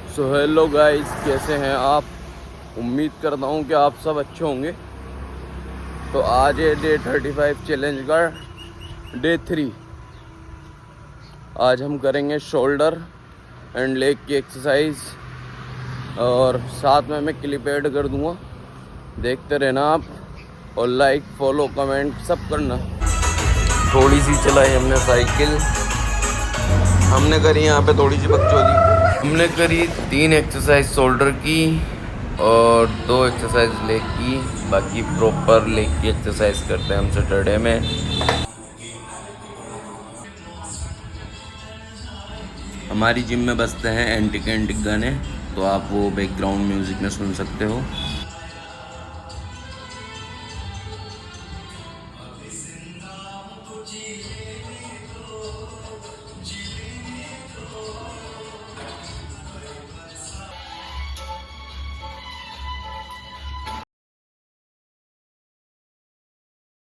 So hello guys, कैसे हैं आप। उम्मीद करता हूँ कि आप सब अच्छे होंगे। तो आज है डे 35 चैलेंज का डे 3। आज हम करेंगे शोल्डर एंड लेग की एक्सरसाइज और साथ में मैं क्लिप ऐड कर दूँगा। देखते रहना आप और लाइक फॉलो कमेंट सब करना। थोड़ी सी चलाई हमने साइकिल, हमने करी यहाँ पे थोड़ी सी बकचोदी। हमने करी 3 एक्सरसाइज शोल्डर की और 2 एक्सरसाइज लेग की। बाकी प्रॉपर लेग की एक्सरसाइज करते हैं हम सैटरडे में। हमारी जिम में बजते हैं एंटिक गाने, तो आप वो बैकग्राउंड म्यूजिक में सुन सकते हो।